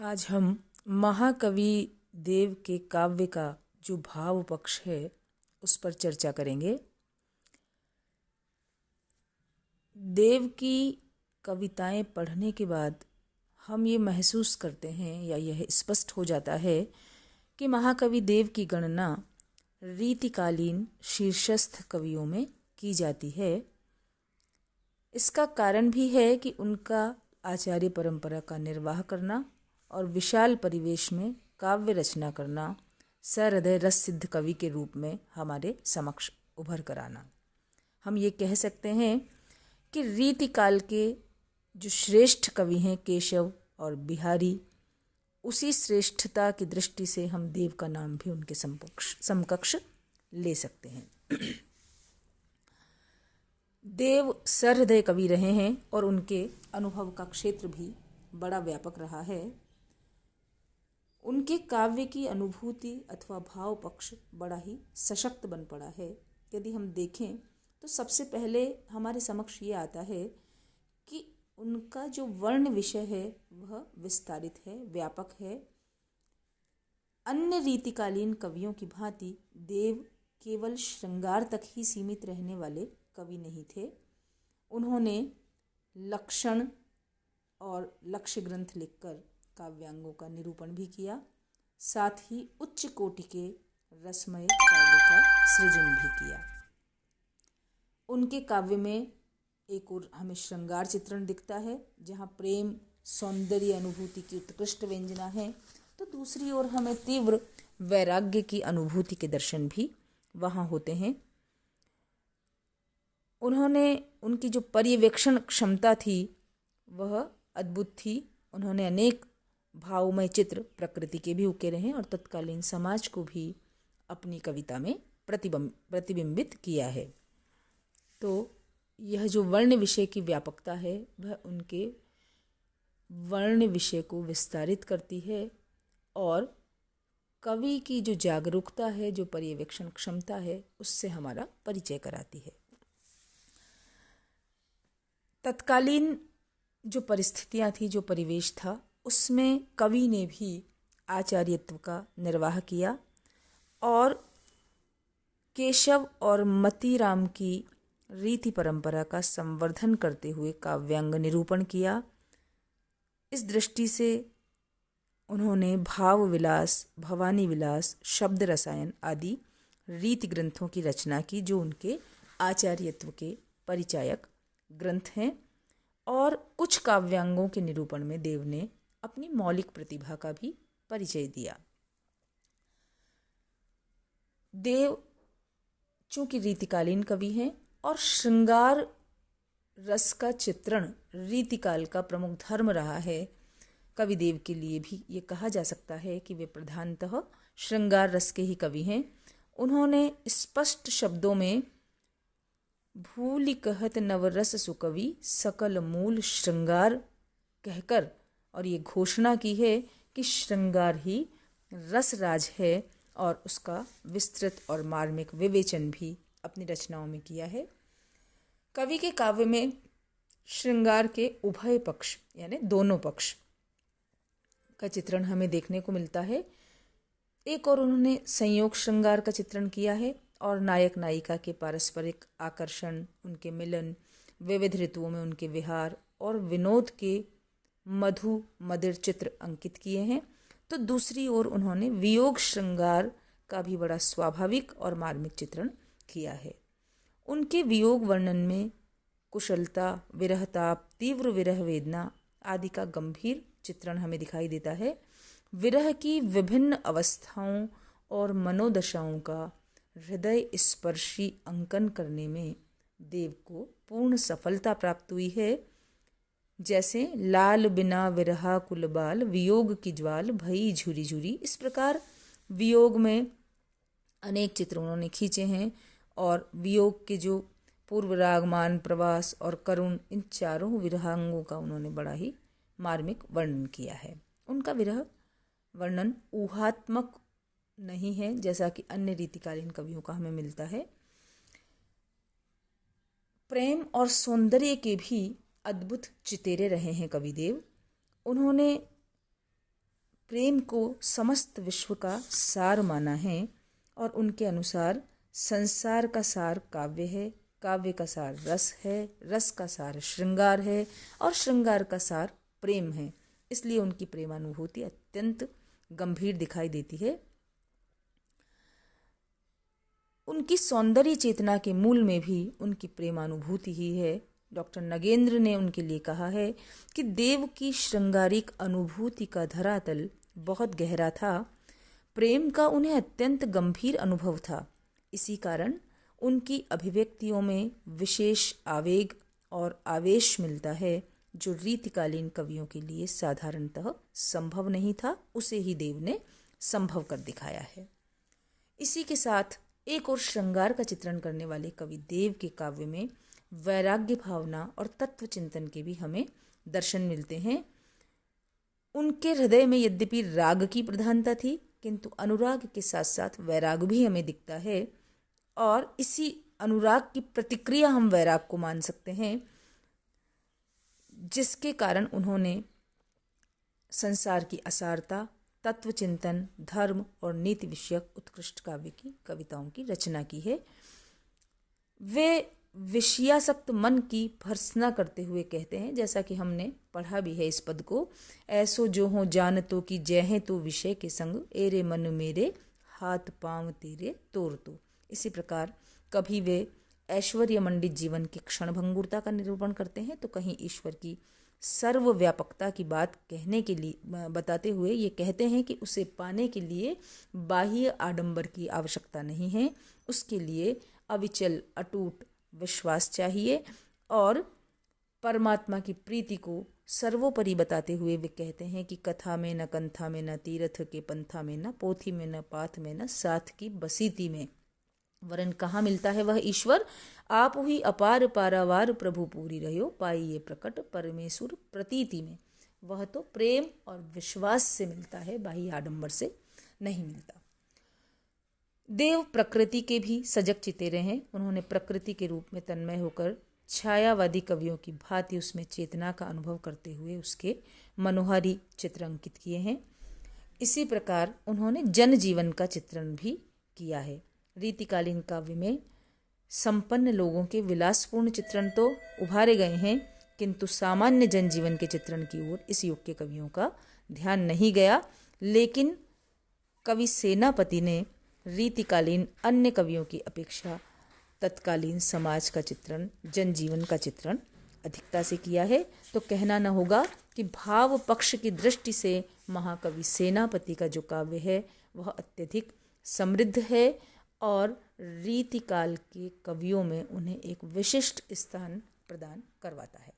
आज हम महाकवि देव के काव्य का जो भाव पक्ष है उस पर चर्चा करेंगे। देव की कविताएं पढ़ने के बाद हम ये महसूस करते हैं या यह स्पष्ट हो जाता है कि महाकवि देव की गणना रीतिकालीन शीर्षस्थ कवियों में की जाती है। इसका कारण भी है कि उनका आचार्य परंपरा का निर्वाह करना और विशाल परिवेश में काव्य रचना करना सहृदय रस सिद्ध कवि के रूप में हमारे समक्ष उभर कर आना। हम ये कह सकते हैं कि रीतिकाल के जो श्रेष्ठ कवि हैं केशव और बिहारी, उसी श्रेष्ठता की दृष्टि से हम देव का नाम भी उनके समकक्ष ले सकते हैं। देव सहृदय कवि रहे हैं और उनके अनुभव का क्षेत्र भी बड़ा व्यापक रहा है। उनके काव्य की अनुभूति अथवा भाव पक्ष बड़ा ही सशक्त बन पड़ा है। यदि हम देखें तो सबसे पहले हमारे समक्ष ये आता है कि उनका जो वर्ण विषय है वह विस्तारित है, व्यापक है। अन्य रीतिकालीन कवियों की भांति देव केवल श्रृंगार तक ही सीमित रहने वाले कवि नहीं थे। उन्होंने लक्षण और लक्ष्य ग्रंथ लिखकर काव्यांगों का निरूपण भी किया, साथ ही उच्च कोटि के रसमय काव्य का सृजन भी किया। उनके काव्य में एक और हमें श्रृंगार चित्रण दिखता है जहाँ प्रेम सौंदर्य अनुभूति की उत्कृष्ट व्यंजना है, तो दूसरी ओर हमें तीव्र वैराग्य की अनुभूति के दर्शन भी वहाँ होते हैं। उनकी जो पर्यवेक्षण क्षमता थी वह अद्भुत थी। उन्होंने अनेक भावमय चित्र प्रकृति के भी उकेरे हैं और तत्कालीन समाज को भी अपनी कविता में प्रतिबिंबित किया है। तो यह जो वर्ण विषय की व्यापकता है वह उनके वर्ण विषय को विस्तारित करती है और कवि की जो जागरूकता है, जो पर्यवेक्षण क्षमता है, उससे हमारा परिचय कराती है। तत्कालीन जो परिस्थितियाँ थी, जो परिवेश था, उसमें कवि ने भी आचार्यत्व का निर्वाह किया और केशव और मतीराम की रीति परंपरा का संवर्धन करते हुए काव्यांग निरूपण किया। इस दृष्टि से उन्होंने भाव विलास, भवानी विलास, शब्द रसायन आदि रीति ग्रंथों की रचना की, जो उनके आचार्यत्व के परिचायक ग्रंथ हैं। और कुछ काव्यांगों के निरूपण में देव ने अपनी मौलिक प्रतिभा का भी परिचय दिया। देव चूंकि रीतिकालीन कवि हैं और श्रृंगार रस का चित्रण रीतिकाल का प्रमुख धर्म रहा है, कवि देव के लिए भी ये कहा जा सकता है कि वे प्रधानतः श्रृंगार रस के ही कवि हैं। उन्होंने स्पष्ट शब्दों में भूलि कहत नवरस सुकवि सकल मूल श्रृंगार कहकर और ये घोषणा की है कि श्रृंगार ही रसराज है और उसका विस्तृत और मार्मिक विवेचन भी अपनी रचनाओं में किया है। कवि के काव्य में श्रृंगार के उभय पक्ष यानी दोनों पक्ष का चित्रण हमें देखने को मिलता है। एक और उन्होंने संयोग श्रृंगार का चित्रण किया है और नायक नायिका के पारस्परिक आकर्षण, उनके मिलन, विविध ऋतुओं में उनके विहार और विनोद के मधु मदिर चित्र अंकित किए हैं। तो दूसरी ओर उन्होंने वियोग श्रृंगार का भी बड़ा स्वाभाविक और मार्मिक चित्रण किया है। उनके वियोग वर्णन में कुशलता, विरहताप, तीव्र विरह वेदना आदि का गंभीर चित्रण हमें दिखाई देता है। विरह की विभिन्न अवस्थाओं और मनोदशाओं का हृदय स्पर्शी अंकन करने में देव को पूर्ण सफलता प्राप्त हुई है। जैसे लाल बिना विरहा कुलबाल, वियोग की ज्वाल भई झुरी झुरी। इस प्रकार वियोग में अनेक चित्र उन्होंने खींचे हैं और वियोग के जो पूर्व रागमान, प्रवास और करुण, इन चारों विरहांगों का उन्होंने बड़ा ही मार्मिक वर्णन किया है। उनका विरह वर्णन ऊहात्मक नहीं है जैसा कि अन्य रीतिकालीन कवियों का हमें मिलता है। प्रेम और सौंदर्य के भी अद्भुत चितेरे रहे हैं कवि देव। उन्होंने प्रेम को समस्त विश्व का सार माना है और उनके अनुसार संसार का सार काव्य है, काव्य का सार रस है, रस का सार श्रृंगार है और श्रृंगार का सार प्रेम है। इसलिए उनकी प्रेमानुभूति अत्यंत गंभीर दिखाई देती है। उनकी सौंदर्य चेतना के मूल में भी उनकी प्रेमानुभूति ही है। डॉक्टर नगेंद्र ने उनके लिए कहा है कि देव की श्रृंगारिक अनुभूति का धरातल बहुत गहरा था, प्रेम का उन्हें अत्यंत गंभीर अनुभव था। इसी कारण उनकी अभिव्यक्तियों में विशेष आवेग और आवेश मिलता है, जो रीतिकालीन कवियों के लिए साधारणतः संभव नहीं था, उसे ही देव ने संभव कर दिखाया है। इसी के साथ एक और श्रृंगार का चित्रण करने वाले कवि देव के काव्य में वैराग्य भावना और तत्व चिंतन के भी हमें दर्शन मिलते हैं। उनके हृदय में यद्यपि राग की प्रधानता थी, किंतु अनुराग के साथ साथ वैराग भी हमें दिखता है और इसी अनुराग की प्रतिक्रिया हम वैराग को मान सकते हैं, जिसके कारण उन्होंने संसार की असारता, तत्व चिंतन, धर्म और नीति विषयक उत्कृष्ट काव्य की कविताओं की रचना की है। वे विषयासक्त मन की भर्त्सना करते हुए कहते हैं, जैसा कि हमने पढ़ा भी है इस पद को, ऐसो जो हो जानतो कि जय है तो विषय के संग, एरे मन मेरे हाथ पांव तेरे तोर तो। इसी प्रकार कभी वे ऐश्वर्य मंडित जीवन की क्षणभंगुरता का निरूपण करते हैं, तो कहीं ईश्वर की सर्वव्यापकता की बात कहने के लिए बताते हुए ये कहते हैं कि उसे पाने के लिए बाह्य आडंबर की आवश्यकता नहीं है, उसके लिए अविचल अटूट विश्वास चाहिए। और परमात्मा की प्रीति को सर्वोपरि बताते हुए वे कहते हैं कि कथा में न कंथा में न तीर्थ के पंथा में न पोथी में न पाथ में न साथ की बसीती में, वरन कहाँ मिलता है वह ईश्वर, आप ही अपार पारावार प्रभु पूरी रहो, पाइए प्रकट परमेश्वर प्रतीति में। वह तो प्रेम और विश्वास से मिलता है, बाह्य आडंबर से नहीं मिलता। देव प्रकृति के भी सजग चितेरे हैं। उन्होंने प्रकृति के रूप में तन्मय होकर छायावादी कवियों की भांति उसमें चेतना का अनुभव करते हुए उसके मनोहारी चित्र अंकित किए हैं। इसी प्रकार उन्होंने जनजीवन का चित्रण भी किया है। रीतिकालीन काव्य में संपन्न लोगों के विलासपूर्ण चित्रण तो उभारे गए हैं, किंतु सामान्य जनजीवन के चित्रण की ओर इस युग के कवियों का ध्यान नहीं गया। लेकिन कवि सेनापति ने रीतिकालीन अन्य कवियों की अपेक्षा तत्कालीन समाज का चित्रण, जनजीवन का चित्रण अधिकता से किया है। तो कहना न होगा कि भाव पक्ष की दृष्टि से महाकवि सेनापति का जो काव्य है वह अत्यधिक समृद्ध है और रीतिकाल के कवियों में उन्हें एक विशिष्ट स्थान प्रदान करवाता है।